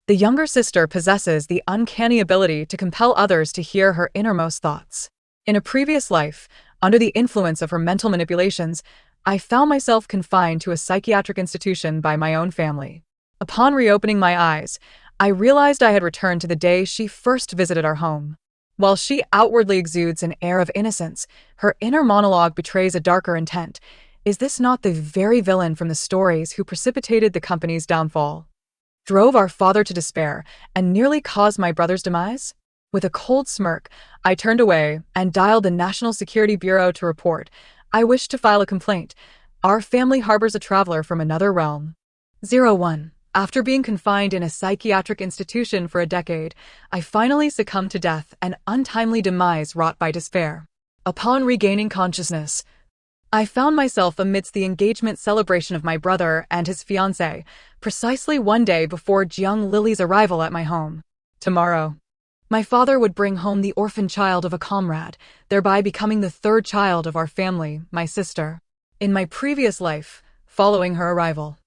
The younger sister possesses the uncanny ability to compel others to hear her innermost thoughts. In a previous life, under the influence of her mental manipulations, I found myself confined to a psychiatric institution by my own family. Upon reopening my eyes, I realized I had returned to the day she first visited our home. While she outwardly exudes an air of innocence, her inner monologue betrays a darker intent. Is this not the very villain from the stories who precipitated the company's downfall? Drove our father to despair, and nearly caused my brother's demise? With a cold smirk, I turned away and dialed the National Security Bureau to report. I wish to file a complaint. Our family harbors a traveler from another realm. 01. After being confined in a psychiatric institution for a decade, I finally succumbed to death, an untimely demise wrought by despair. Upon regaining consciousness, I found myself amidst the engagement celebration of my brother and his fiancée, precisely one day before young Lily's arrival at my home. Tomorrow, my father would bring home the orphan child of a comrade, thereby becoming the third child of our family, my sister. In my previous life, following her arrival,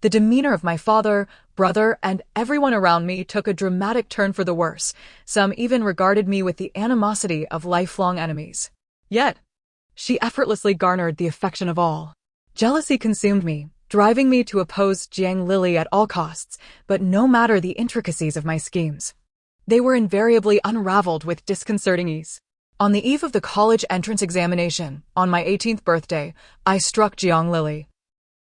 the demeanor of my father, brother, and everyone around me took a dramatic turn for the worse. Some even regarded me with the animosity of lifelong enemies. Yet, she effortlessly garnered the affection of all. Jealousy consumed me, driving me to oppose Jiang Lily at all costs, but no matter the intricacies of my schemes, they were invariably unraveled with disconcerting ease. On the eve of the college entrance examination, on my 18th birthday, I struck Jiang Lily,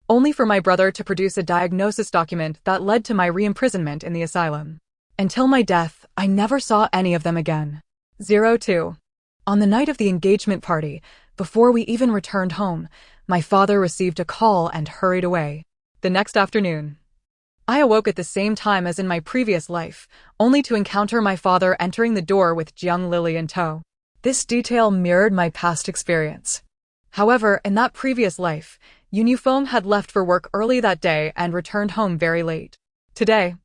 only for my brother to produce a diagnosis document that led to my re-imprisonment in the asylum. Until my death, I never saw any of them again. 02. On the night of the engagement party, before we even returned home, my father received a call and hurried away. The next afternoon, I awoke at the same time as in my previous life, only to encounter my father entering the door with Jiang Lily in tow. This detail mirrored my past experience. However, in that previous life, Uniform had left for work early that day and returned home very late. Today,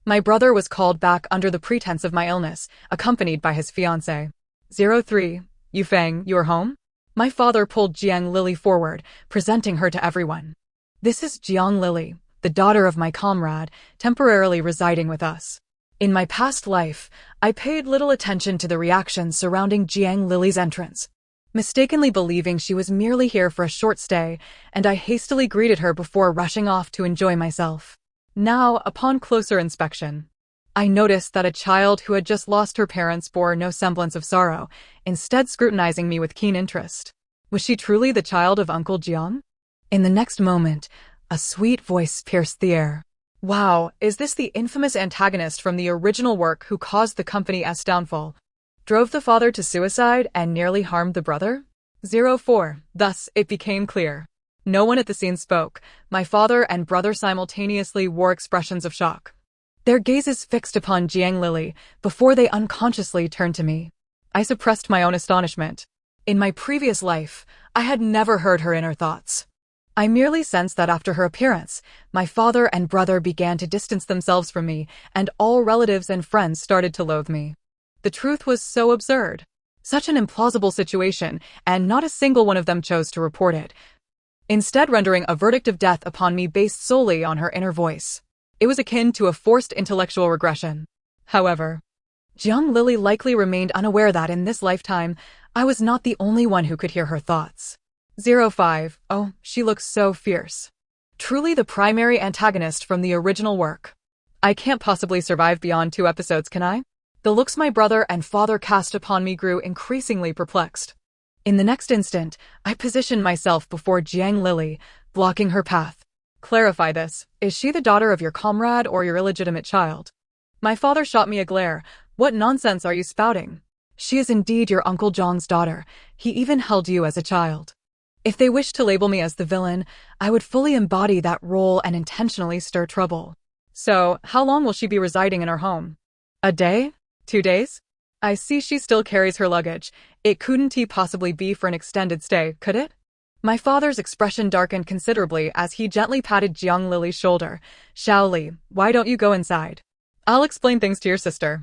my brother was called back under the pretense of my illness, accompanied by his fiancée. 03. Yufeng, you're home? My father pulled Jiang Lily forward, presenting her to everyone. This is Jiang Lily, the daughter of my comrade, temporarily residing with us. In my past life, I paid little attention to the reactions surrounding Jiang Lily's entrance, mistakenly believing she was merely here for a short stay, and I hastily greeted her before rushing off to enjoy myself. Now, upon closer inspection, I noticed that a child who had just lost her parents bore no semblance of sorrow, instead scrutinizing me with keen interest. Was she truly the child of Uncle Jiang? In the next moment, a sweet voice pierced the air. Wow, is this the infamous antagonist from the original work who caused the company's downfall, drove the father to suicide, and nearly harmed the brother? 04. Thus, it became clear. No one at the scene spoke. My father and brother simultaneously wore expressions of shock, their gazes fixed upon Jiang Lily, before they unconsciously turned to me. I suppressed my own astonishment. In my previous life, I had never heard her inner thoughts. I merely sensed that after her appearance, my father and brother began to distance themselves from me, and all relatives and friends started to loathe me. The truth was so absurd. Such an implausible situation, and not a single one of them chose to report it, instead rendering a verdict of death upon me based solely on her inner voice. It was akin to a forced intellectual regression. However, Jiang Lily likely remained unaware that in this lifetime, I was not the only one who could hear her thoughts. 05. Oh, she looks so fierce. Truly the primary antagonist from the original work. I can't possibly survive beyond 2 episodes, can I? The looks my brother and father cast upon me grew increasingly perplexed. In the next instant, I positioned myself before Jiang Lily, blocking her path. Clarify this. Is she the daughter of your comrade or your illegitimate child? My father shot me a glare. What nonsense are you spouting? She is indeed your Uncle Zhang's daughter. He even held you as a child. If they wished to label me as the villain, I would fully embody that role and intentionally stir trouble. So, how long will she be residing in our home? A day? 2 days? I see she still carries her luggage. It couldn't possibly be for an extended stay, could it? My father's expression darkened considerably as he gently patted Jiang Lily's shoulder. Shaoli, why don't you go inside? I'll explain things to your sister.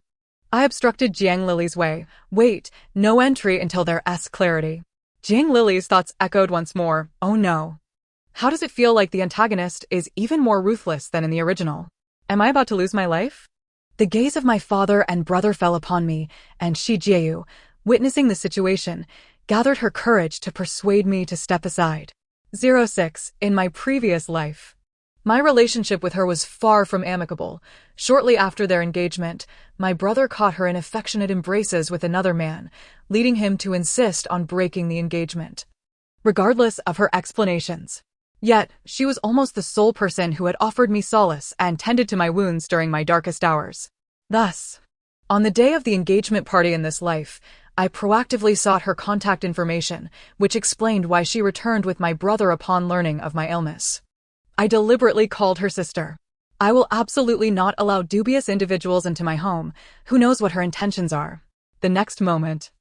I obstructed Jiang Lily's way. Wait, no entry until there's clarity. Jiang Lily's thoughts echoed once more. Oh no. How does it feel like the antagonist is even more ruthless than in the original? Am I about to lose my life? The gaze of my father and brother fell upon me, and Shijiu, witnessing the situation, gathered her courage to persuade me to step aside. 06. In my previous life. My relationship with her was far from amicable. Shortly after their engagement, my brother caught her in affectionate embraces with another man, leading him to insist on breaking the engagement, regardless of her explanations. Yet, she was almost the sole person who had offered me solace and tended to my wounds during my darkest hours. Thus, on the day of the engagement party in this life, I proactively sought her contact information, which explained why she returned with my brother upon learning of my illness. I deliberately called her sister. I will absolutely not allow dubious individuals into my home. Who knows what her intentions are? The next moment,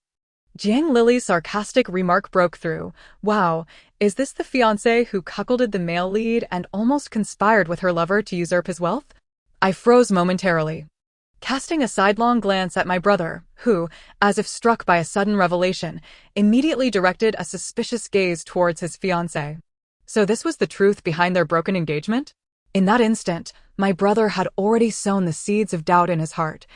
Jiang Lily's sarcastic remark broke through. Wow, is this the fiancé who cuckolded the male lead and almost conspired with her lover to usurp his wealth? I froze momentarily, casting a sidelong glance at my brother, who, as if struck by a sudden revelation, immediately directed a suspicious gaze towards his fiancée. So this was the truth behind their broken engagement? In that instant, my brother had already sown the seeds of doubt in his heart,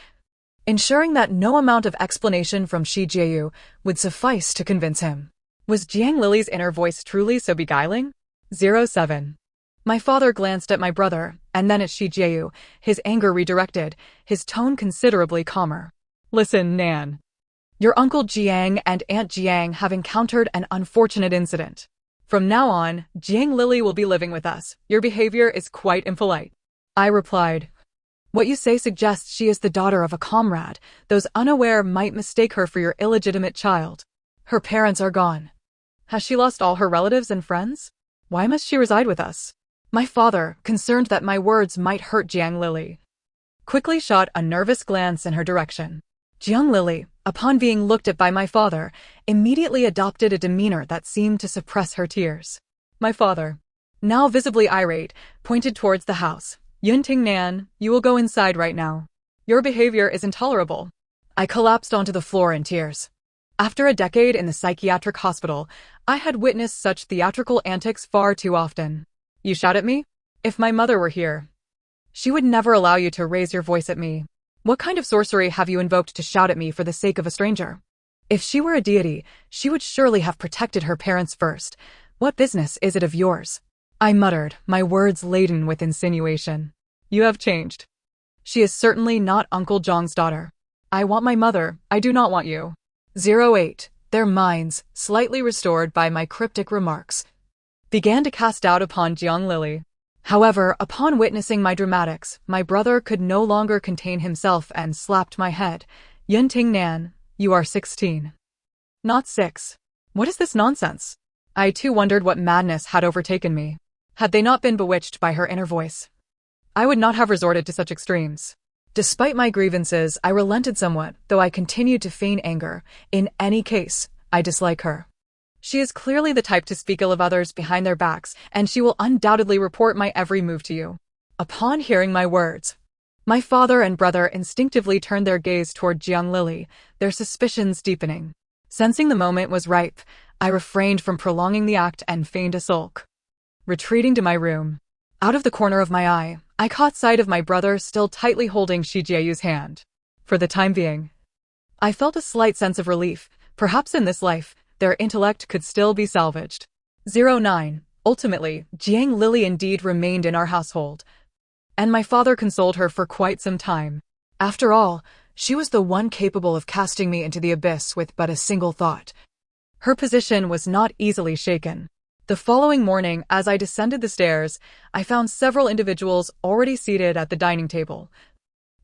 ensuring that no amount of explanation from Shi Jiu would suffice to convince him. Was Jiang Lily's inner voice truly so beguiling? 07. My father glanced at my brother, and then at Shi Jiu, his anger redirected, his tone considerably calmer. Listen, Nan. Your Uncle Jiang and Aunt Jiang have encountered an unfortunate incident. From now on, Jiang Lily will be living with us. Your behavior is quite impolite. I replied. What you say suggests she is the daughter of a comrade. Those unaware might mistake her for your illegitimate child. Her parents are gone. Has she lost all her relatives and friends? Why must she reside with us? My father, concerned that my words might hurt Jiang Lily, quickly shot a nervous glance in her direction. Jiang Lily, upon being looked at by my father, immediately adopted a demeanor that seemed to suppress her tears. My father, now visibly irate, pointed towards the house. Yunting Nan, you will go inside right now. Your behavior is intolerable. I collapsed onto the floor in tears. After a decade in the psychiatric hospital, I had witnessed such theatrical antics far too often. You shout at me? If my mother were here, she would never allow you to raise your voice at me. What kind of sorcery have you invoked to shout at me for the sake of a stranger? If she were a deity, she would surely have protected her parents first. What business is it of yours? I muttered, my words laden with insinuation. You have changed. She is certainly not Uncle Zhang's daughter. I want my mother, I do not want you. 08. Their minds, slightly restored by my cryptic remarks, began to cast doubt upon Jiang Lily. However, upon witnessing my dramatics, my brother could no longer contain himself and slapped my head. Yunting Nan, you are 16. Not 6. What is this nonsense? I too wondered what madness had overtaken me. Had they not been bewitched by her inner voice, I would not have resorted to such extremes. Despite my grievances, I relented somewhat, though I continued to feign anger. In any case, I dislike her. She is clearly the type to speak ill of others behind their backs, and she will undoubtedly report my every move to you. Upon hearing my words, my father and brother instinctively turned their gaze toward Jiang Lily, their suspicions deepening. Sensing the moment was ripe, I refrained from prolonging the act and feigned a sulk. Retreating to my room, out of the corner of my eye, I caught sight of my brother still tightly holding Shi Jiayu's hand. For the time being, I felt a slight sense of relief. Perhaps in this life, their intellect could still be salvaged. 09. Ultimately, Jiang Lily indeed remained in our household, and my father consoled her for quite some time. After all, she was the one capable of casting me into the abyss with but a single thought. Her position was not easily shaken. The following morning, as I descended the stairs, I found several individuals already seated at the dining table,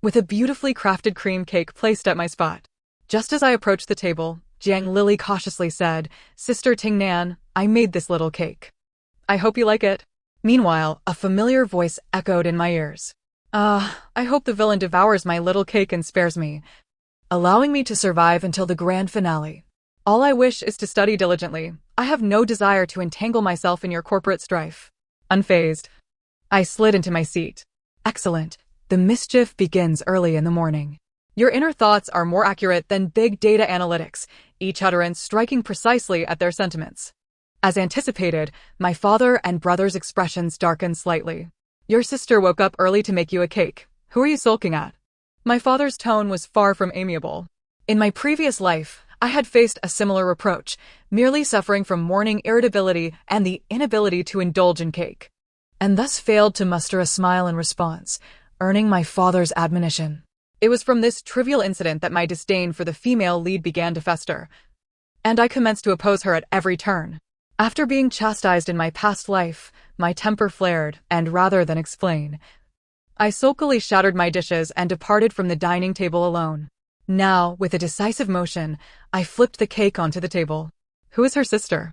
with a beautifully crafted cream cake placed at my spot. Just as I approached the table, Jiang Lily cautiously said, Sister Ting Nan, I made this little cake. I hope you like it. Meanwhile, a familiar voice echoed in my ears. I hope the villain devours my little cake and spares me, allowing me to survive until the grand finale. All I wish is to study diligently. I have no desire to entangle myself in your corporate strife. Unfazed, I slid into my seat. Excellent. The mischief begins early in the morning. Your inner thoughts are more accurate than big data analytics, each utterance striking precisely at their sentiments. As anticipated, my father and brother's expressions darkened slightly. Your sister woke up early to make you a cake. Who are you sulking at? My father's tone was far from amiable. In my previous life, I had faced a similar reproach, merely suffering from morning irritability and the inability to indulge in cake, and thus failed to muster a smile in response, earning my father's admonition. It was from this trivial incident that my disdain for the female lead began to fester, and I commenced to oppose her at every turn. After being chastised in my past life, my temper flared, and rather than explain, I sulkily shattered my dishes and departed from the dining table alone. Now, with a decisive motion, I flipped the cake onto the table. Who is her sister?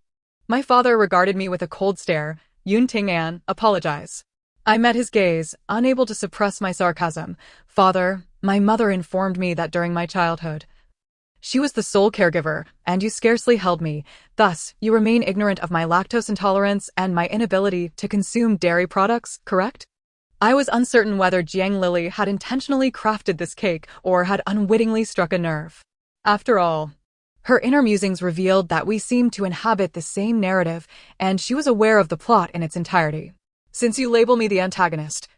My father regarded me with a cold stare. Yun Ting An, apologize. I met his gaze, unable to suppress my sarcasm. Father, my mother informed me that during my childhood, she was the sole caregiver, and you scarcely held me. Thus, you remain ignorant of my lactose intolerance and my inability to consume dairy products, correct? I was uncertain whether Jiang Lily had intentionally crafted this cake or had unwittingly struck a nerve. After all, her inner musings revealed that we seemed to inhabit the same narrative, and she was aware of the plot in its entirety. Since you label me the antagonist,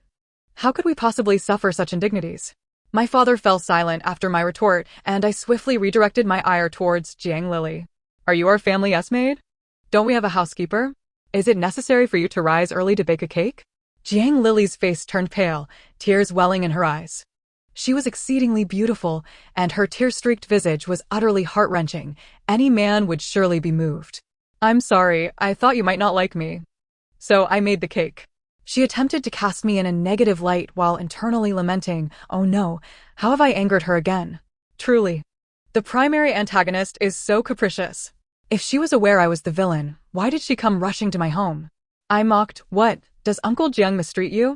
how could we possibly suffer such indignities? My father fell silent after my retort, and I swiftly redirected my ire towards Jiang Lily. Are you our family S-maid? Don't we have a housekeeper? Is it necessary for you to rise early to bake a cake? Jiang Lily's face turned pale, tears welling in her eyes. She was exceedingly beautiful, and her tear-streaked visage was utterly heart-wrenching. Any man would surely be moved. I'm sorry, I thought you might not like me. So I made the cake. She attempted to cast me in a negative light while internally lamenting, oh no, how have I angered her again? Truly, the primary antagonist is so capricious. If she was aware I was the villain, why did she come rushing to my home? I mocked, what? Does Uncle Jiang mistreat you?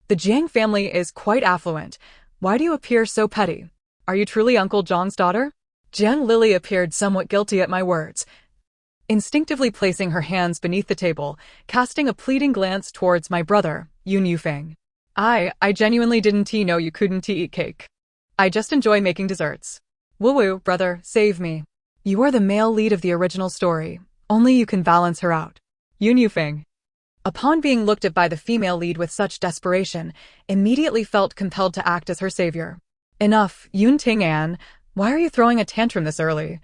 The Jiang family is quite affluent. Why do you appear so petty? Are you truly Uncle Jiang's daughter? Jiang Lily appeared somewhat guilty at my words, instinctively placing her hands beneath the table, casting a pleading glance towards my brother, Yun Yufeng. I genuinely didn't know you couldn't eat cake. I just enjoy making desserts. Woo-woo, brother, save me. You are the male lead of the original story. Only you can balance her out. Yun Yufeng, upon being looked at by the female lead with such desperation, immediately felt compelled to act as her savior. Enough, Yun Ting An, why are you throwing a tantrum this early?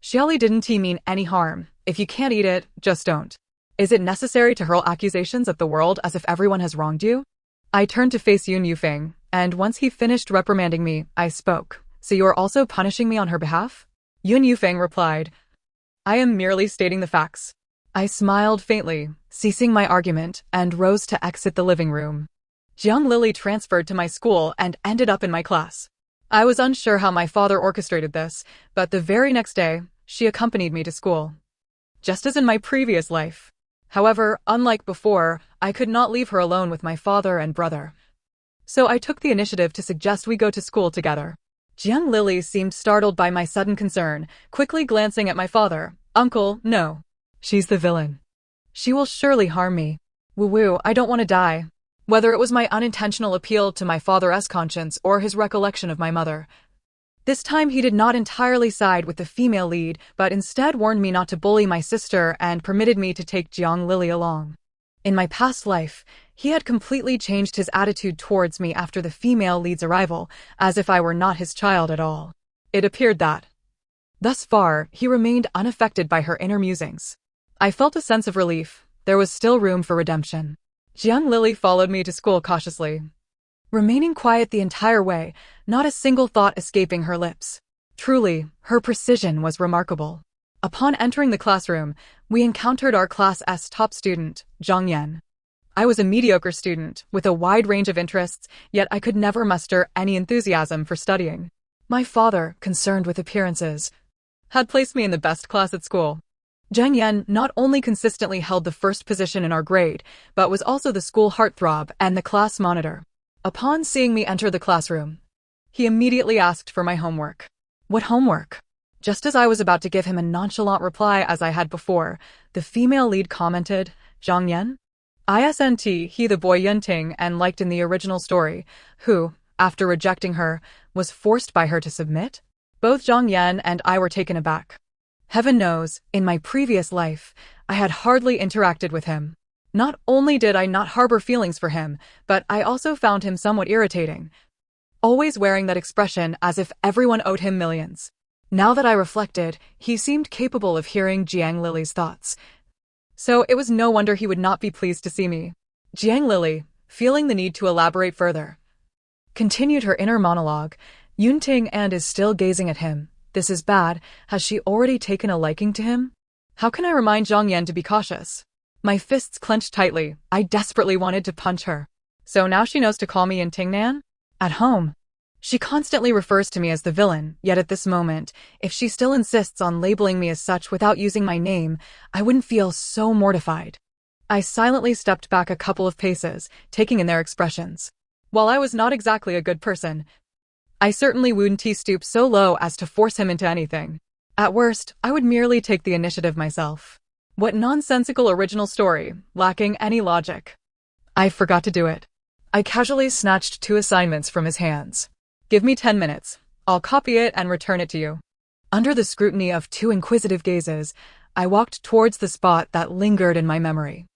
Xiaoli didn't mean any harm. If you can't eat it, just don't. Is it necessary to hurl accusations at the world as if everyone has wronged you? I turned to face Yun Yufeng, and once he finished reprimanding me, I spoke. So you are also punishing me on her behalf? Yun Yufeng replied, I am merely stating the facts. I smiled faintly, ceasing my argument, and rose to exit the living room. Jiang Lily transferred to my school and ended up in my class. I was unsure how my father orchestrated this, but the very next day, she accompanied me to school. Just as in my previous life. However, unlike before, I could not leave her alone with my father and brother. So I took the initiative to suggest we go to school together. Jiang Lily seemed startled by my sudden concern, quickly glancing at my father. Uncle, no. She's the villain. She will surely harm me. Woo-woo, I don't want to die. Whether it was my unintentional appeal to my father's conscience or his recollection of my mother. This time he did not entirely side with the female lead, but instead warned me not to bully my sister and permitted me to take Jiang Lily along. In my past life, he had completely changed his attitude towards me after the female lead's arrival, as if I were not his child at all. It appeared that, thus far, he remained unaffected by her inner musings. I felt a sense of relief. There was still room for redemption. Jiang Lily followed me to school cautiously, remaining quiet the entire way, not a single thought escaping her lips. Truly, her precision was remarkable. Upon entering the classroom, we encountered our class's top student, Zhang Yan. I was a mediocre student, with a wide range of interests, yet I could never muster any enthusiasm for studying. My father, concerned with appearances, had placed me in the best class at school. Zhang Yan not only consistently held the first position in our grade, but was also the school heartthrob and the class monitor. Upon seeing me enter the classroom, he immediately asked for my homework. What homework? Just as I was about to give him a nonchalant reply as I had before, the female lead commented, Zhang Yan? Isn't he the boy Yunting and liked in the original story, who, after rejecting her, was forced by her to submit? Both Zhang Yan and I were taken aback. Heaven knows, in my previous life, I had hardly interacted with him. Not only did I not harbor feelings for him, but I also found him somewhat irritating. always wearing that expression as if everyone owed him millions. Now that I reflected, he seemed capable of hearing Jiang Lily's thoughts. So it was no wonder he would not be pleased to see me. Jiang Lily, feeling the need to elaborate further, continued her inner monologue. Yunting and is still gazing at him. This is bad. Has she already taken a liking to him? How can I remind Zhang Yan to be cautious? My fists clenched tightly. I desperately wanted to punch her. So now she knows to call me Yuntingnan? At home. She constantly refers to me as the villain, yet at this moment, if she still insists on labeling me as such without using my name, I wouldn't feel so mortified. I silently stepped back a couple of paces, taking in their expressions. While I was not exactly a good person, I certainly wouldn't stoop so low as to force him into anything. At worst, I would merely take the initiative myself. What nonsensical original story, lacking any logic. I forgot to do it. I casually snatched 2 assignments from his hands. Give me 10 minutes. I'll copy it and return it to you. Under the scrutiny of 2 inquisitive gazes, I walked towards the spot that lingered in my memory.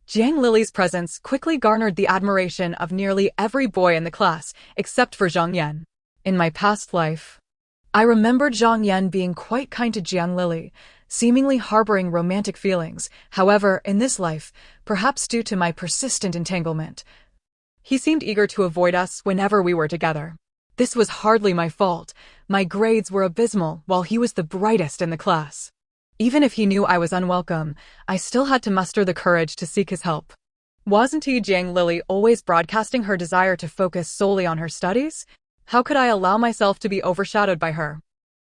Jiang Lily's presence quickly garnered the admiration of nearly every boy in the class, except for Zhang Yan. In my past life, I remembered Zhang Yan being quite kind to Jiang Lily, seemingly harboring romantic feelings. However, in this life, perhaps due to my persistent entanglement, he seemed eager to avoid us whenever we were together. This was hardly my fault. My grades were abysmal while he was the brightest in the class. Even if he knew I was unwelcome, I still had to muster the courage to seek his help. Wasn't Jiang Lily always broadcasting her desire to focus solely on her studies? How could I allow myself to be overshadowed by her?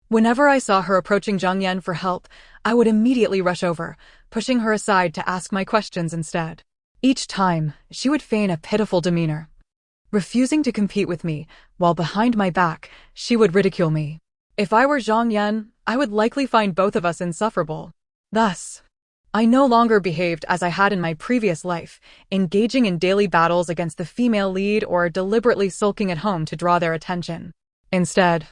Whenever I saw her approaching Zhang Yan for help, I would immediately rush over, pushing her aside to ask my questions instead. Each time, she would feign a pitiful demeanor, refusing to compete with me, while behind my back, she would ridicule me. If I were Zhang Yan, I would likely find both of us insufferable. Thus, I no longer behaved as I had in my previous life, engaging in daily battles against the female lead or deliberately sulking at home to draw their attention. Instead,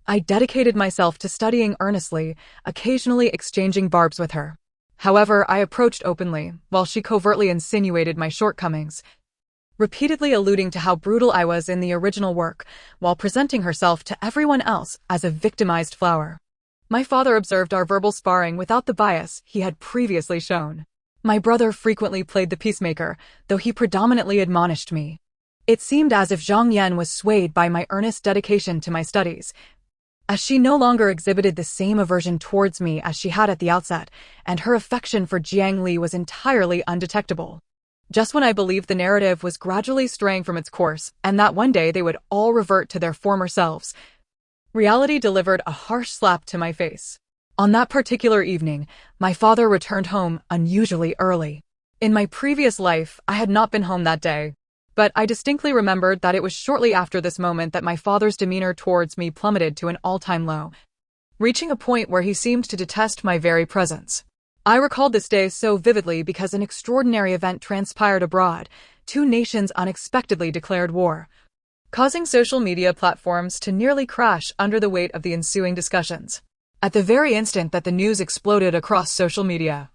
I dedicated myself to studying earnestly, occasionally exchanging barbs with her. However, I approached openly, while she covertly insinuated my shortcomings, repeatedly alluding to how brutal I was in the original work, while presenting herself to everyone else as a victimized flower. My father observed our verbal sparring without the bias he had previously shown. My brother frequently played the peacemaker, though he predominantly admonished me. It seemed as if Zhang Yan was swayed by my earnest dedication to my studies, as she no longer exhibited the same aversion towards me as she had at the outset, and her affection for Jiang Li was entirely undetectable. Just when I believed the narrative was gradually straying from its course, and that one day they would all revert to their former selves, reality delivered a harsh slap to my face. On that particular evening, my father returned home unusually early. In my previous life, I had not been home that day, but I distinctly remembered that it was shortly after this moment that my father's demeanor towards me plummeted to an all-time low, reaching a point where he seemed to detest my very presence. I recalled this day so vividly because an extraordinary event transpired abroad. 2 nations unexpectedly declared war, causing social media platforms to nearly crash under the weight of the ensuing discussions. At the very instant that the news exploded across social media,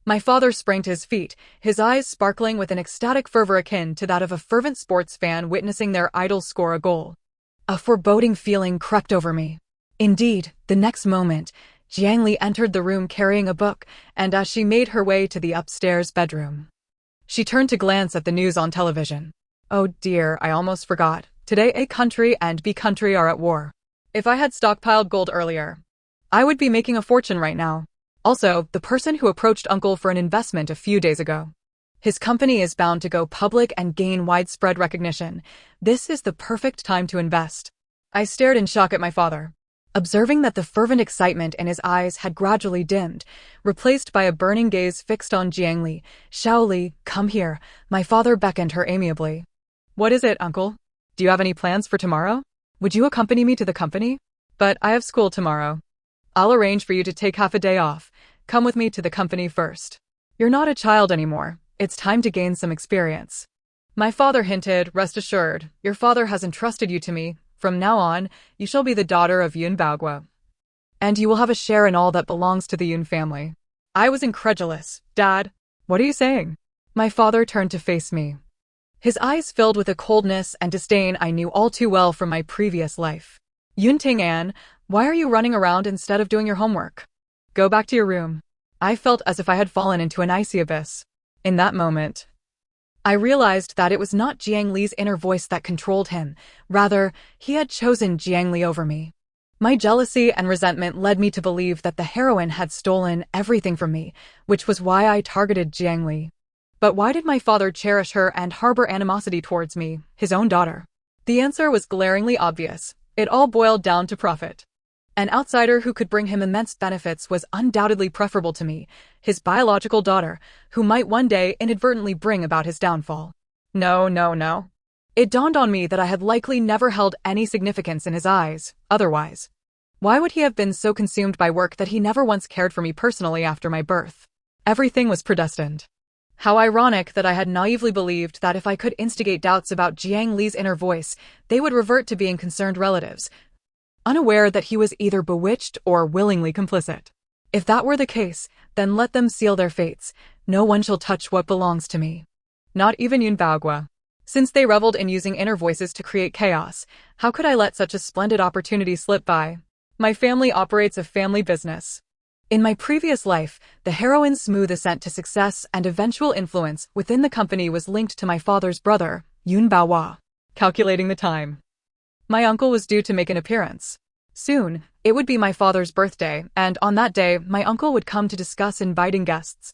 my father sprang to his feet, his eyes sparkling with an ecstatic fervor akin to that of a fervent sports fan witnessing their idol score a goal. A foreboding feeling crept over me. Indeed, the next moment, Jiang Li entered the room carrying a book, and as she made her way to the upstairs bedroom, she turned to glance at the news on television. Oh dear, I almost forgot. Today A country and B country are at war. If I had stockpiled gold earlier, I would be making a fortune right now. Also, the person who approached Uncle for an investment a few days ago. His company is bound to go public and gain widespread recognition. This is the perfect time to invest. I stared in shock at my father, observing that the fervent excitement in his eyes had gradually dimmed, replaced by a burning gaze fixed on Jiang Li. Xiao Li, come here. My father beckoned her amiably. What is it, Uncle? Do you have any plans for tomorrow? Would you accompany me to the company? But I have school tomorrow. I'll arrange for you to take half a day off. Come with me to the company first. You're not a child anymore. It's time to gain some experience. My father hinted, rest assured, your father has entrusted you to me. From now on, you shall be the daughter of Yun Baogua, and you will have a share in all that belongs to the Yun family. I was incredulous. Dad, what are you saying? My father turned to face me, His eyes filled with a coldness and disdain I knew all too well from my previous life. Yunting An, why are you running around instead of doing your homework? Go back to your room. I felt as if I had fallen into an icy abyss. In that moment, I realized that it was not Jiang Li's inner voice that controlled him. Rather, he had chosen Jiang Li over me. My jealousy and resentment led me to believe that the heroine had stolen everything from me, which was why I targeted Jiang Li. But why did my father cherish her and harbor animosity towards me, his own daughter? The answer was glaringly obvious. It all boiled down to profit. An outsider who could bring him immense benefits was undoubtedly preferable to me, his biological daughter, who might one day inadvertently bring about his downfall. No. It dawned on me that I had likely never held any significance in his eyes, otherwise. Why would he have been so consumed by work that he never once cared for me personally after my birth? Everything was predestined. How ironic that I had naively believed that if I could instigate doubts about Jiang Li's inner voice, they would revert to being concerned relatives, unaware that he was either bewitched or willingly complicit. If that were the case, then let them seal their fates. No one shall touch what belongs to me. Not even Yun Baogua. Since they reveled in using inner voices to create chaos, how could I let such a splendid opportunity slip by? My family operates a family business. In my previous life, the heroine's smooth ascent to success and eventual influence within the company was linked to my father's brother, Yun Baohua. Calculating the time. My uncle was due to make an appearance. Soon, it would be my father's birthday, and on that day, my uncle would come to discuss inviting guests.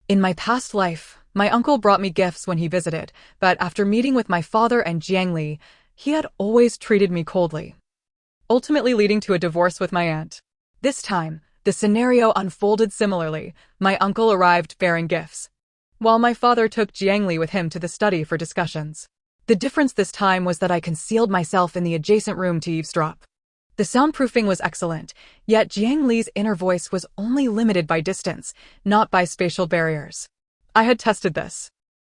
In my past life, my uncle brought me gifts when he visited, but after meeting with my father and Jiang Li, he had always treated me coldly, ultimately leading to a divorce with my aunt. This time, the scenario unfolded similarly. My uncle arrived bearing gifts, while my father took Jiang Li with him to the study for discussions. The difference this time was that I concealed myself in the adjacent room to eavesdrop. The soundproofing was excellent, yet Jiang Li's inner voice was only limited by distance, not by spatial barriers. I had tested this.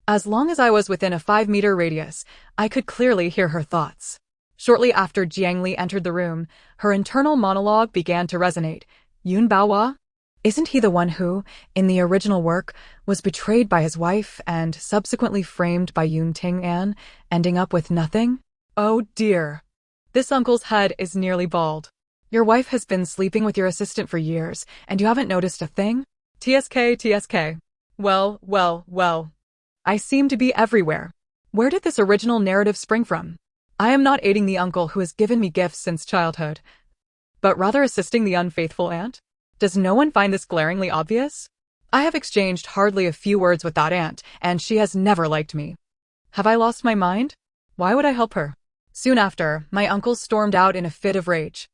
As long as I was within a 5-meter radius, I could clearly hear her thoughts. Shortly after Jiang Li entered the room, her internal monologue began to resonate. Yun Baohua? Isn't he the one who, in the original work, was betrayed by his wife and subsequently framed by Yunting An, ending up with nothing? Oh dear. This uncle's head is nearly bald. Your wife has been sleeping with your assistant for years, and you haven't noticed a thing? TSK. Well. I seem to be everywhere. Where did this original narrative spring from? I am not aiding the uncle who has given me gifts since childhood, but rather assisting the unfaithful aunt? Does no one find this glaringly obvious? I have exchanged hardly a few words with that aunt, and she has never liked me. Have I lost my mind? Why would I help her? Soon after, my uncle stormed out in a fit of rage.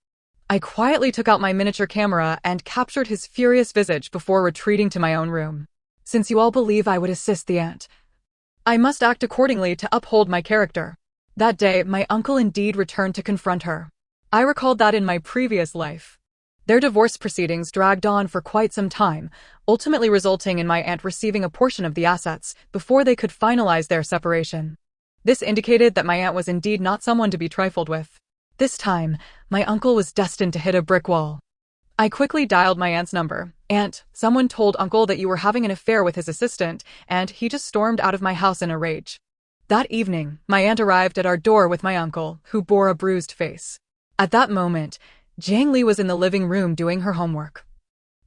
I quietly took out my miniature camera and captured his furious visage before retreating to my own room. Since you all believe I would assist the aunt, I must act accordingly to uphold my character. That day, my uncle indeed returned to confront her. I recalled that in my previous life. Their divorce proceedings dragged on for quite some time, ultimately resulting in my aunt receiving a portion of the assets before they could finalize their separation. This indicated that my aunt was indeed not someone to be trifled with. This time, my uncle was destined to hit a brick wall. I quickly dialed my aunt's number. Aunt, someone told uncle that you were having an affair with his assistant, and he just stormed out of my house in a rage. That evening, my aunt arrived at our door with my uncle, who bore a bruised face. At that moment, Jiang Li was in the living room doing her homework,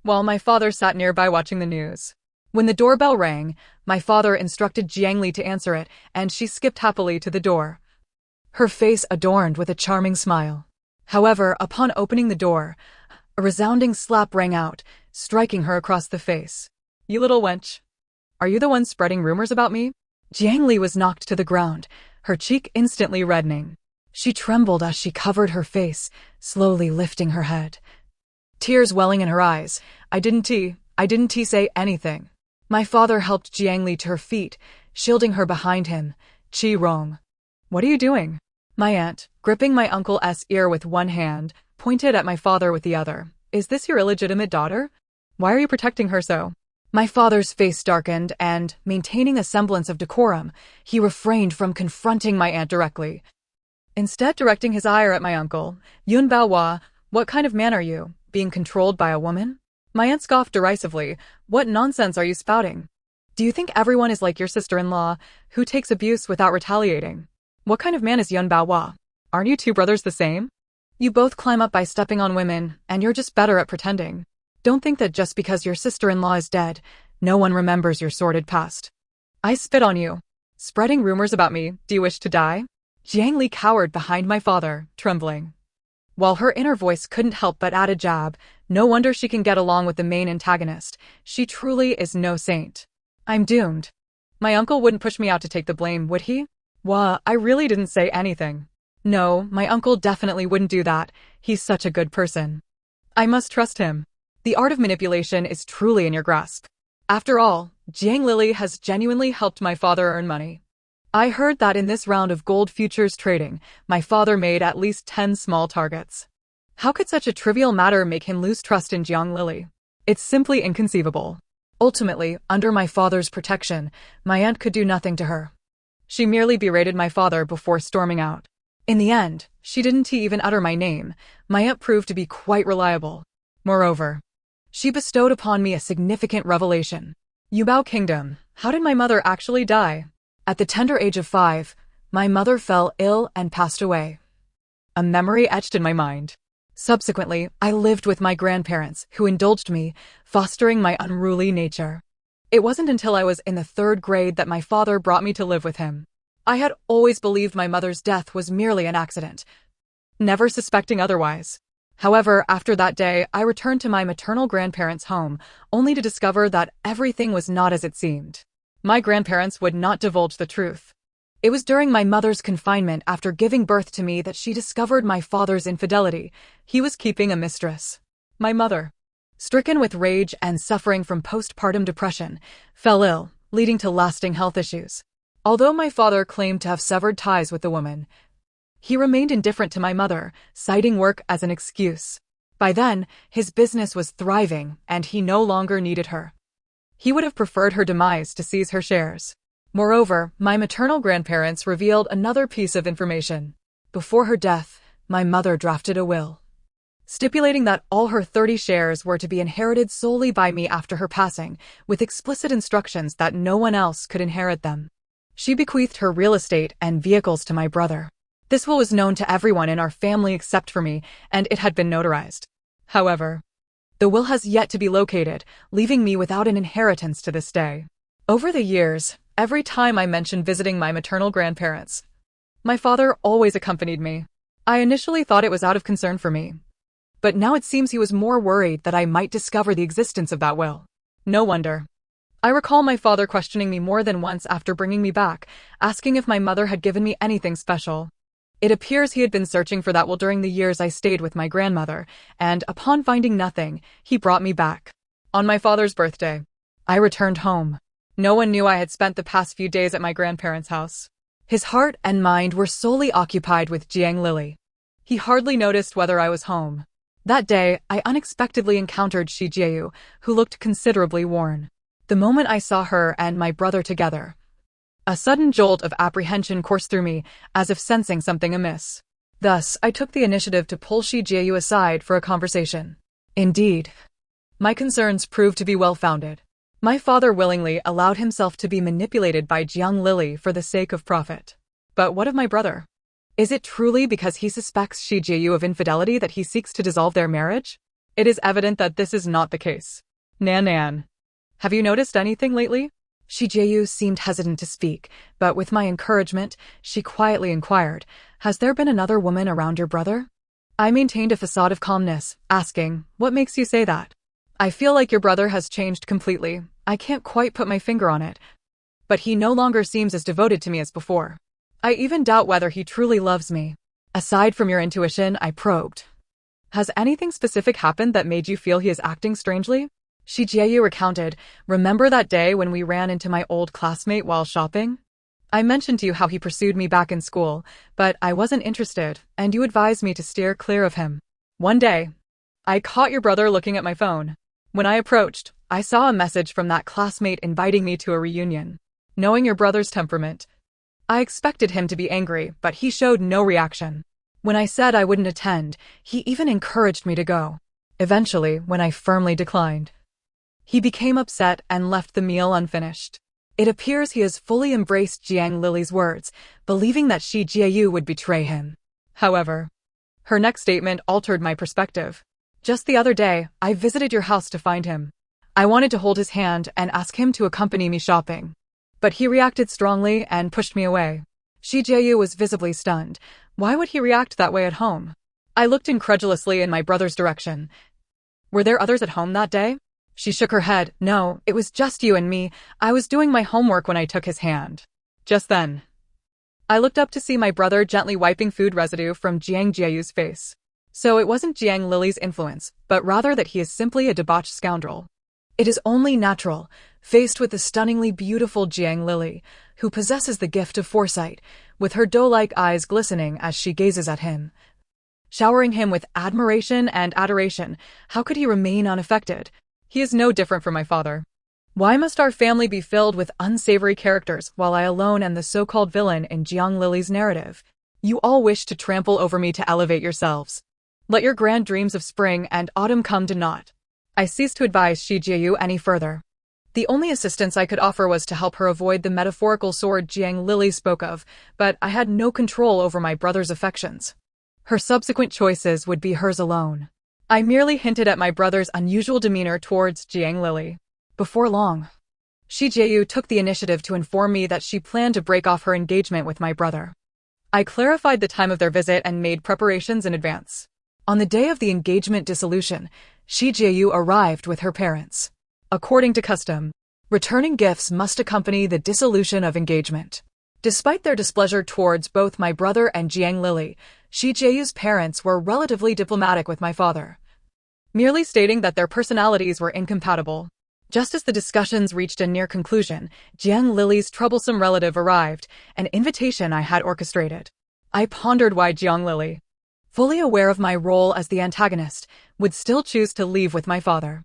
while my father sat nearby watching the news. When the doorbell rang, my father instructed Jiang Li to answer it, and she skipped happily to the door, her face adorned with a charming smile. However, upon opening the door, a resounding slap rang out, striking her across the face. You little wench. Are you the one spreading rumors about me? Jiang Li was knocked to the ground, her cheek instantly reddening. She trembled as she covered her face, slowly lifting her head, tears welling in her eyes. I didn't say anything. My father helped Jiang Li to her feet, shielding her behind him. Qi Rong. What are you doing? My aunt, gripping my uncle's ear with one hand, pointed at my father with the other. Is this your illegitimate daughter? Why are you protecting her so? My father's face darkened and, maintaining a semblance of decorum, he refrained from confronting my aunt directly, instead directing his ire at my uncle. Yun Baohua, what kind of man are you, being controlled by a woman? My aunt scoffed derisively. What nonsense are you spouting? Do you think everyone is like your sister-in-law, who takes abuse without retaliating? What kind of man is Yun Baohua? Aren't you two brothers the same? You both climb up by stepping on women, and you're just better at pretending. Don't think that just because your sister-in-law is dead, no one remembers your sordid past. I spit on you. Spreading rumors about me, do you wish to die? Jiang Li cowered behind my father, trembling. While her inner voice couldn't help but add a jab, no wonder she can get along with the main antagonist. She truly is no saint. I'm doomed. My uncle wouldn't push me out to take the blame, would he? Wah, I really didn't say anything. No, my uncle definitely wouldn't do that. He's such a good person. I must trust him. The art of manipulation is truly in your grasp. After all, Jiang Lili has genuinely helped my father earn money. I heard that in this round of gold futures trading, my father made at least 10 small targets. How could such a trivial matter make him lose trust in Jiang Lili? It's simply inconceivable. Ultimately, under my father's protection, my aunt could do nothing to her. She merely berated my father before storming out. In the end, she didn't even utter my name. My aunt proved to be quite reliable. Moreover, she bestowed upon me a significant revelation. Yubao Kingdom, how did my mother actually die? At the tender age of 5, my mother fell ill and passed away. A memory etched in my mind. Subsequently, I lived with my grandparents, who indulged me, fostering my unruly nature. It wasn't until I was in the 3rd grade that my father brought me to live with him. I had always believed my mother's death was merely an accident, never suspecting otherwise. However, after that day, I returned to my maternal grandparents' home, only to discover that everything was not as it seemed. My grandparents would not divulge the truth. It was during my mother's confinement after giving birth to me that she discovered my father's infidelity. He was keeping a mistress. My mother, stricken with rage and suffering from postpartum depression, fell ill, leading to lasting health issues. Although my father claimed to have severed ties with the woman, he remained indifferent to my mother, citing work as an excuse. By then, his business was thriving, and he no longer needed her. He would have preferred her demise to seize her shares. Moreover, my maternal grandparents revealed another piece of information. Before her death, my mother drafted a will, stipulating that all her 30 shares were to be inherited solely by me after her passing, with explicit instructions that no one else could inherit them. She bequeathed her real estate and vehicles to my brother. This will was known to everyone in our family except for me, and it had been notarized. However, the will has yet to be located, leaving me without an inheritance to this day. Over the years, every time I mentioned visiting my maternal grandparents, my father always accompanied me. I initially thought it was out of concern for me, but now it seems he was more worried that I might discover the existence of that will. No wonder. I recall my father questioning me more than once after bringing me back, asking if my mother had given me anything special. It appears he had been searching for that will during the years I stayed with my grandmother, and upon finding nothing, he brought me back. On my father's birthday, I returned home. No one knew I had spent the past few days at my grandparents' house. His heart and mind were solely occupied with Jiang Lili. He hardly noticed whether I was home. That day, I unexpectedly encountered Shi Jieyu, who looked considerably worn. The moment I saw her and my brother together, a sudden jolt of apprehension coursed through me, as if sensing something amiss. Thus, I took the initiative to pull Shi Jieyu aside for a conversation. Indeed, my concerns proved to be well-founded. My father willingly allowed himself to be manipulated by Jiang Lili for the sake of profit. But what of my brother? Is it truly because he suspects Shi Jieyu of infidelity that he seeks to dissolve their marriage? It is evident that this is not the case. Nan. Have you noticed anything lately? Shi Jieyu seemed hesitant to speak, but with my encouragement, she quietly inquired, "Has there been another woman around your brother?" I maintained a facade of calmness, asking, "What makes you say that?" "I feel like your brother has changed completely. I can't quite put my finger on it, but he no longer seems as devoted to me as before. I even doubt whether he truly loves me." "Aside from your intuition," I probed, "has anything specific happened that made you feel he is acting strangely?" Shi Jieyu recounted, "Remember that day when we ran into my old classmate while shopping? I mentioned to you how he pursued me back in school, but I wasn't interested, and you advised me to steer clear of him. One day, I caught your brother looking at my phone. When I approached, I saw a message from that classmate inviting me to a reunion. Knowing your brother's temperament, I expected him to be angry, but he showed no reaction. When I said I wouldn't attend, he even encouraged me to go. Eventually, when I firmly declined, he became upset and left the meal unfinished. It appears he has fully embraced Jiang Lily's words, believing that Shi Jiayu would betray him. However, her next statement altered my perspective. Just the other day, I visited your house to find him. I wanted to hold his hand and ask him to accompany me shopping. But he reacted strongly and pushed me away. Shi Jiayu was visibly stunned. Why would he react that way at home? I looked incredulously in my brother's direction. Were there others at home that day? She shook her head. No, it was just you and me. I was doing my homework when I took his hand. Just then, I looked up to see my brother gently wiping food residue from Jiang Jiayu's face. So it wasn't Jiang Lily's influence, but rather that he is simply a debauched scoundrel. It is only natural, faced with the stunningly beautiful Jiang Lily, who possesses the gift of foresight, with her doe-like eyes glistening as she gazes at him, showering him with admiration and adoration. How could he remain unaffected? He is no different from my father. Why must our family be filled with unsavory characters while I alone am the so-called villain in Jiang Lily's narrative? You all wish to trample over me to elevate yourselves. Let your grand dreams of spring and autumn come to naught. I ceased to advise Shi Jiayu any further. The only assistance I could offer was to help her avoid the metaphorical sword Jiang Lily spoke of, but I had no control over my brother's affections. Her subsequent choices would be hers alone. I merely hinted at my brother's unusual demeanor towards Jiang Lily. Before long, Shi Jiayu took the initiative to inform me that she planned to break off her engagement with my brother. I clarified the time of their visit and made preparations in advance. On the day of the engagement dissolution, Shi Jiayu arrived with her parents. According to custom, returning gifts must accompany the dissolution of engagement. Despite their displeasure towards both my brother and Jiang Lily, Shi Jiayu's parents were relatively diplomatic with my father, merely stating that their personalities were incompatible. Just as the discussions reached a near conclusion, Jiang Lily's troublesome relative arrived, an invitation I had orchestrated. I pondered why Jiang Lily, fully aware of my role as the antagonist, would still choose to leave with my father.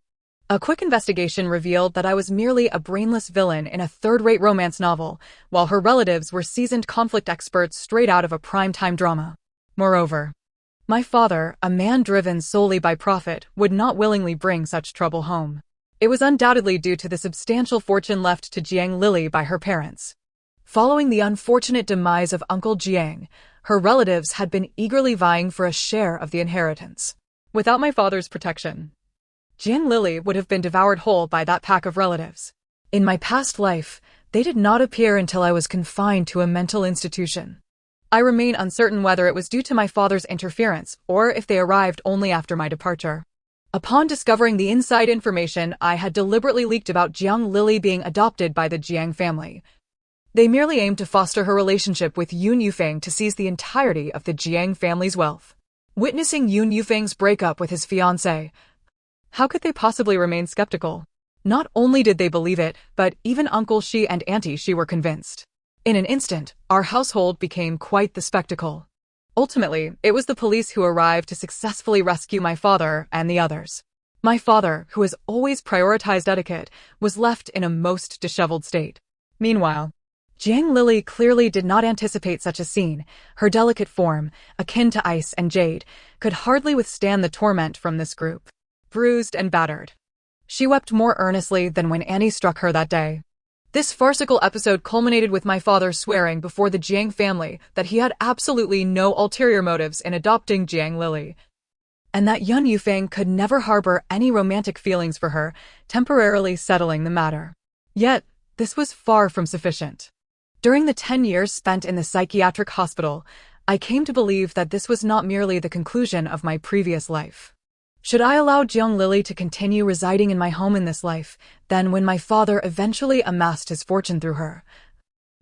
A quick investigation revealed that I was merely a brainless villain in a third-rate romance novel, while her relatives were seasoned conflict experts straight out of a prime-time drama. Moreover, my father, a man driven solely by profit, would not willingly bring such trouble home. It was undoubtedly due to the substantial fortune left to Jiang Lily by her parents. Following the unfortunate demise of Uncle Jiang, her relatives had been eagerly vying for a share of the inheritance. Without my father's protection, Jiang Lily would have been devoured whole by that pack of relatives. In my past life, they did not appear until I was confined to a mental institution. I remain uncertain whether it was due to my father's interference or if they arrived only after my departure. Upon discovering the inside information I had deliberately leaked about Jiang Lily being adopted by the Jiang family, they merely aimed to foster her relationship with Yun Yufeng to seize the entirety of the Jiang family's wealth. Witnessing Yun Yufeng's breakup with his fiancée, how could they possibly remain skeptical? Not only did they believe it, but even Uncle Shi and Auntie Shi were convinced. In an instant, our household became quite the spectacle. Ultimately, it was the police who arrived to successfully rescue my father and the others. My father, who has always prioritized etiquette, was left in a most disheveled state. Meanwhile, Jiang Lily clearly did not anticipate such a scene. Her delicate form, akin to ice and jade, could hardly withstand the torment from this group. Bruised and battered, she wept more earnestly than when Annie struck her that day. This farcical episode culminated with my father swearing before the Jiang family that he had absolutely no ulterior motives in adopting Jiang Lily, and that Yun Yufeng could never harbor any romantic feelings for her, temporarily settling the matter. Yet, this was far from sufficient. During the 10 years spent in the psychiatric hospital, I came to believe that this was not merely the conclusion of my previous life. Should I allow Jiang Lily to continue residing in my home in this life, then when my father eventually amassed his fortune through her,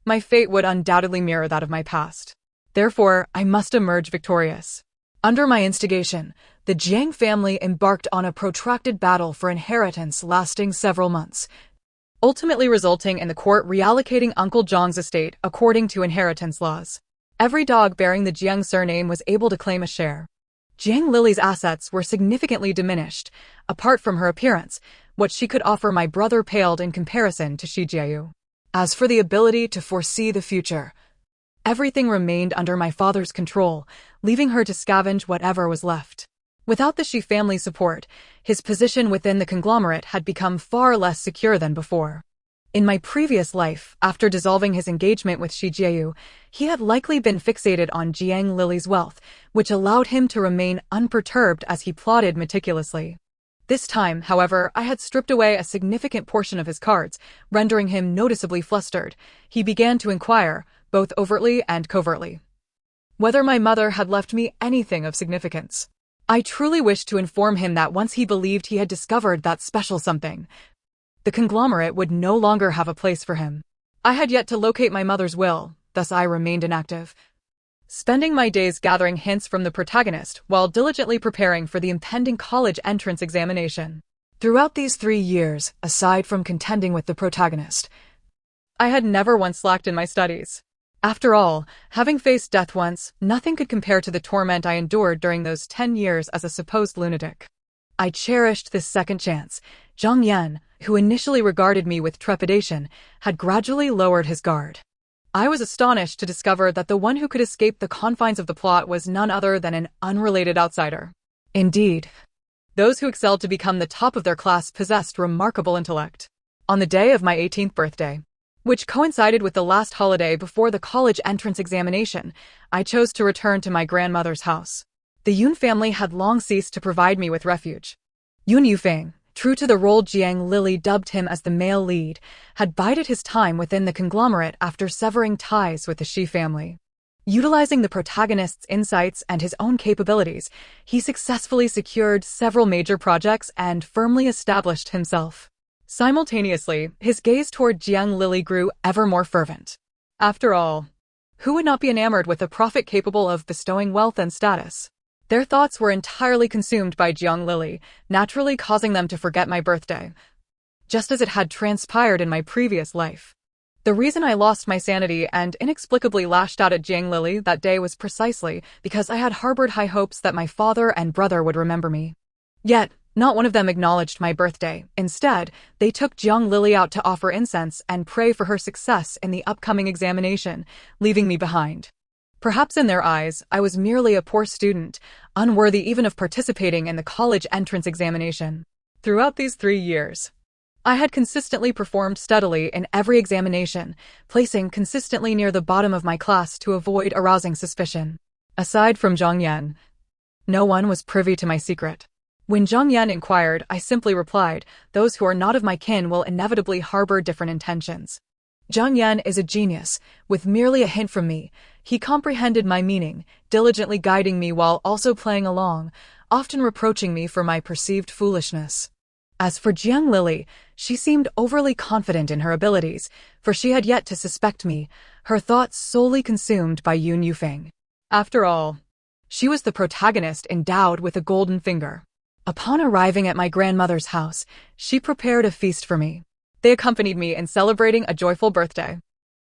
my fate would undoubtedly mirror that of my past. Therefore, I must emerge victorious. Under my instigation, the Jiang family embarked on a protracted battle for inheritance lasting several months, ultimately resulting in the court reallocating Uncle Zhang's estate according to inheritance laws. Every dog bearing the Jiang surname was able to claim a share. Jiang Lily's assets were significantly diminished. Apart from her appearance, what she could offer my brother paled in comparison to Shi Jiayu. As for the ability to foresee the future, everything remained under my father's control, leaving her to scavenge whatever was left. Without the Shi family support, his position within the conglomerate had become far less secure than before. In my previous life, after dissolving his engagement with Shi Jiayu, he had likely been fixated on Jiang Lily's wealth, which allowed him to remain unperturbed as he plotted meticulously. This time, however, I had stripped away a significant portion of his cards, rendering him noticeably flustered. He began to inquire, both overtly and covertly, whether my mother had left me anything of significance. I truly wished to inform him that once he believed he had discovered that special something, the conglomerate would no longer have a place for him. I had yet to locate my mother's will, thus I remained inactive, spending my days gathering hints from the protagonist while diligently preparing for the impending college entrance examination. Throughout these 3 years, aside from contending with the protagonist, I had never once slacked in my studies. After all, having faced death once, nothing could compare to the torment I endured during those 10 years as a supposed lunatic. I cherished this second chance. Zhang Yan, who initially regarded me with trepidation, had gradually lowered his guard. I was astonished to discover that the one who could escape the confines of the plot was none other than an unrelated outsider. Indeed, those who excelled to become the top of their class possessed remarkable intellect. On the day of my 18th birthday, which coincided with the last holiday before the college entrance examination, I chose to return to my grandmother's house. The Yun family had long ceased to provide me with refuge. Yun Yufeng, true to the role Jiang Lily dubbed him as the male lead, had bided his time within the conglomerate after severing ties with the Shi family. Utilizing the protagonist's insights and his own capabilities, he successfully secured several major projects and firmly established himself. Simultaneously, his gaze toward Jiang Lily grew ever more fervent. After all, who would not be enamored with a prophet capable of bestowing wealth and status? Their thoughts were entirely consumed by Jiang Lily, naturally causing them to forget my birthday, just as it had transpired in my previous life. The reason I lost my sanity and inexplicably lashed out at Jiang Lily that day was precisely because I had harbored high hopes that my father and brother would remember me. Yet, not one of them acknowledged my birthday. Instead, they took Jiang Lily out to offer incense and pray for her success in the upcoming examination, leaving me behind. Perhaps in their eyes, I was merely a poor student, unworthy even of participating in the college entrance examination. Throughout these 3 years, I had consistently performed steadily in every examination, placing consistently near the bottom of my class to avoid arousing suspicion. Aside from Zhang Yan, no one was privy to my secret. When Zhang Yan inquired, I simply replied, "Those who are not of my kin will inevitably harbor different intentions." Zhang Yan is a genius. With merely a hint from me, he comprehended my meaning, diligently guiding me while also playing along, often reproaching me for my perceived foolishness. As for Jiang Lily, she seemed overly confident in her abilities, for she had yet to suspect me, her thoughts solely consumed by Yun Yufeng. After all, she was the protagonist endowed with a golden finger. Upon arriving at my grandmother's house, she prepared a feast for me. They accompanied me in celebrating a joyful birthday.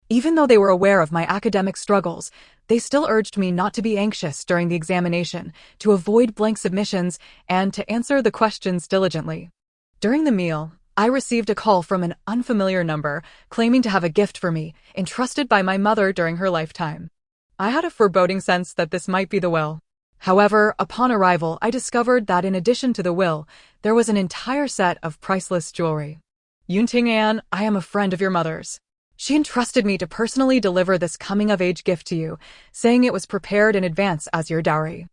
Even though they were aware of my academic struggles, they still urged me not to be anxious during the examination, to avoid blank submissions, and to answer the questions diligently. During the meal, I received a call from an unfamiliar number, claiming to have a gift for me, entrusted by my mother during her lifetime. I had a foreboding sense that this might be the will. However, upon arrival, I discovered that in addition to the will, there was an entire set of priceless jewelry. Yunting An, I am a friend of your mother's. She entrusted me to personally deliver this coming-of-age gift to you, saying it was prepared in advance as your dowry.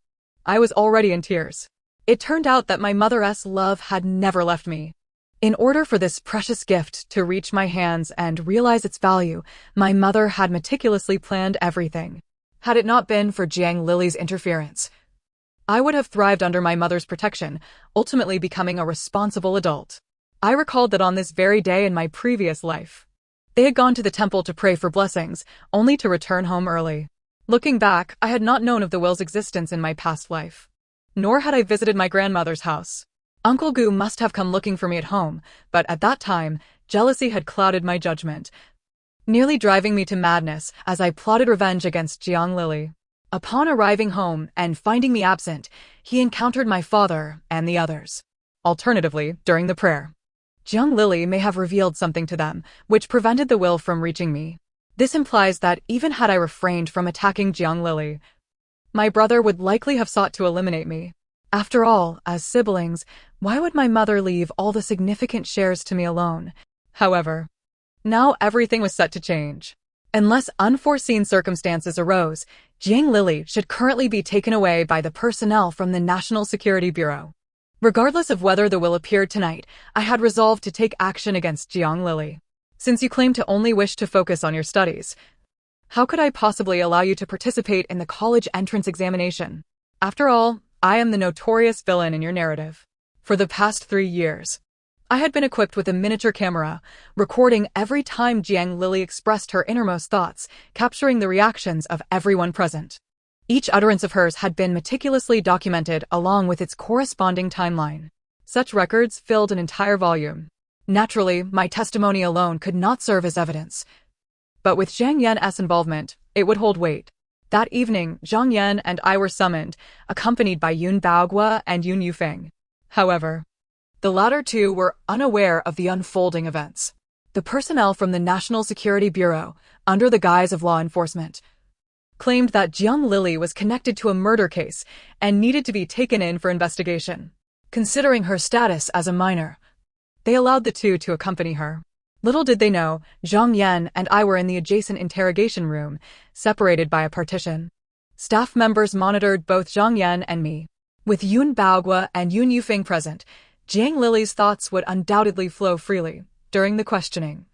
I was already in tears. It turned out that my mother's love had never left me. In order for this precious gift to reach my hands and realize its value, my mother had meticulously planned everything. Had it not been for Jiang Lily's interference, I would have thrived under my mother's protection, ultimately becoming a responsible adult. I recalled that on this very day in my previous life, they had gone to the temple to pray for blessings, only to return home early. Looking back, I had not known of the will's existence in my past life. Nor had I visited my grandmother's house. Uncle Gu must have come looking for me at home, but at that time, jealousy had clouded my judgment, nearly driving me to madness as I plotted revenge against Jiang Lily. Upon arriving home and finding me absent, he encountered my father and the others. Alternatively, during the prayer, Jiang Lily may have revealed something to them, which prevented the will from reaching me. This implies that even had I refrained from attacking Jiang Lily, my brother would likely have sought to eliminate me. After all, as siblings, why would my mother leave all the significant shares to me alone? However, Now everything was set to change. Unless unforeseen circumstances arose, Jiang Lili should currently be taken away by the personnel from the National Security Bureau. Regardless of whether the will appeared tonight, I had resolved to take action against Jiang Lili. Since you claim to only wish to focus on your studies, how could I possibly allow you to participate in the college entrance examination? After all, I am the notorious villain in your narrative. For the past 3 years, I had been equipped with a miniature camera, recording every time Jiang Lili expressed her innermost thoughts, capturing the reactions of everyone present. Each utterance of hers had been meticulously documented along with its corresponding timeline. Such records filled an entire volume. Naturally, my testimony alone could not serve as evidence. But with Zhang Yan's involvement, it would hold weight. That evening, Zhang Yan and I were summoned, accompanied by Yun Baogua and Yun Yufeng. However, the latter two were unaware of the unfolding events. The personnel from the National Security Bureau, under the guise of law enforcement, claimed that Jiang Lili was connected to a murder case and needed to be taken in for investigation. Considering her status as a minor, they allowed the two to accompany her. Little did they know, Zhang Yan and I were in the adjacent interrogation room, separated by a partition. Staff members monitored both Zhang Yan and me. With Yun Baogua and Yun Yufeng present, Jiang Lili's thoughts would undoubtedly flow freely during the questioning.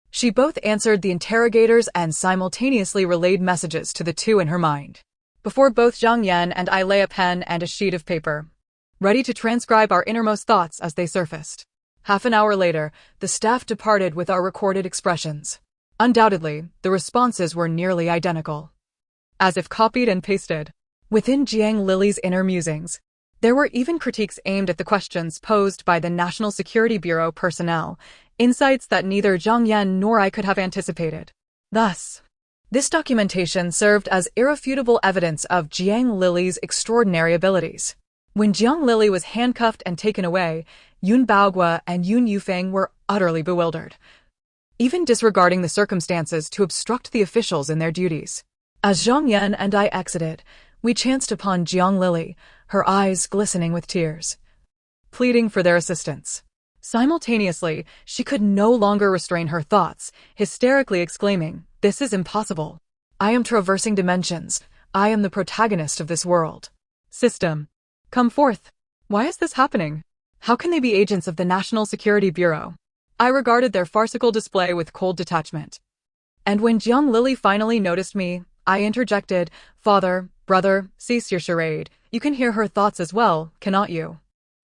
She both answered the interrogators and simultaneously relayed messages to the two in her mind. Before both Zhang Yan and I lay a pen and a sheet of paper, ready to transcribe our innermost thoughts as they surfaced. Half an hour later, the staff departed with our recorded expressions. Undoubtedly, the responses were nearly identical, as if copied and pasted. Within Jiang Lili's inner musings, there were even critiques aimed at the questions posed by the National Security Bureau personnel, insights that neither Zhang Yan nor I could have anticipated. Thus, this documentation served as irrefutable evidence of Jiang Lili's extraordinary abilities. When Jiang Lili was handcuffed and taken away, Yun Baogua and Yun Yufeng were utterly bewildered, even disregarding the circumstances to obstruct the officials in their duties. As Zhang Yan and I exited, we chanced upon Jiang Lili, her eyes glistening with tears, pleading for their assistance. Simultaneously, she could no longer restrain her thoughts, hysterically exclaiming, "This is impossible. I am traversing dimensions. I am the protagonist of this world. System, come forth. Why is this happening? How can they be agents of the National Security Bureau?" I regarded their farcical display with cold detachment. And when Jiang Lili finally noticed me, I interjected, "Father, brother, cease your charade. You can hear her thoughts as well, cannot you?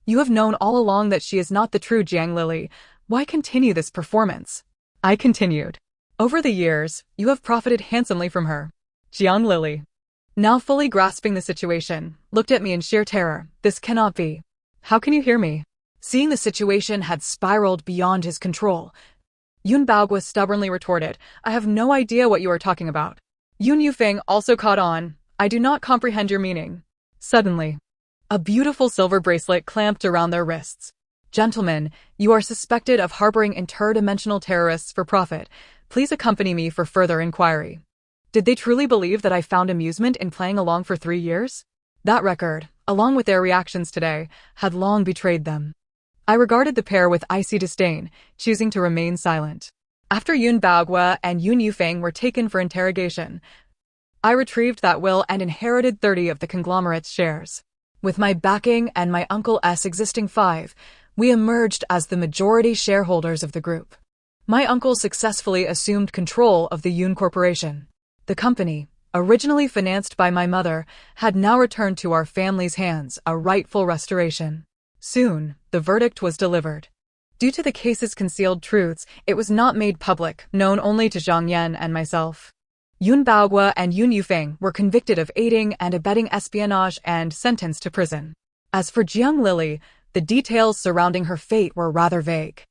You have known all along that she is not the true Jiang Lili. Why continue this performance?" I continued. "Over the years, you have profited handsomely from her." Jiang Lili, now fully grasping the situation, looked at me in sheer terror. "This cannot be. How can you hear me?" Seeing the situation had spiraled beyond his control, Yun Baogua stubbornly retorted, "I have no idea what you are talking about." Yun Yufeng also caught on, "I do not comprehend your meaning." Suddenly, a beautiful silver bracelet clamped around their wrists. "Gentlemen, you are suspected of harboring interdimensional terrorists for profit. Please accompany me for further inquiry." Did they truly believe that I found amusement in playing along for 3 years? That record, along with their reactions today, had long betrayed them. I regarded the pair with icy disdain, choosing to remain silent. After Yun Baogua and Yun Yufeng were taken for interrogation, I retrieved that will and inherited 30 of the conglomerate's shares. With my backing and my uncle's existing 5, we emerged as the majority shareholders of the group. My uncle successfully assumed control of the Yun Corporation. The company, originally financed by my mother, had now returned to our family's hands, a rightful restoration. Soon, the verdict was delivered. Due to the case's concealed truths, it was not made public, known only to Zhang Yan and myself. Yun Baogua and Yun Yufeng were convicted of aiding and abetting espionage and sentenced to prison. As for Jiang Lili, the details surrounding her fate were rather vague.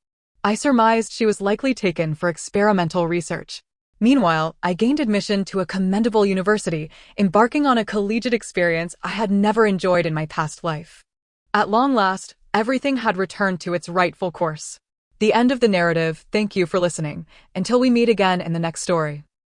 I surmised she was likely taken for experimental research. Meanwhile, I gained admission to a commendable university, embarking on a collegiate experience I had never enjoyed in my past life. At long last, everything had returned to its rightful course. The end of the narrative. Thank you for listening. Until we meet again in the next story.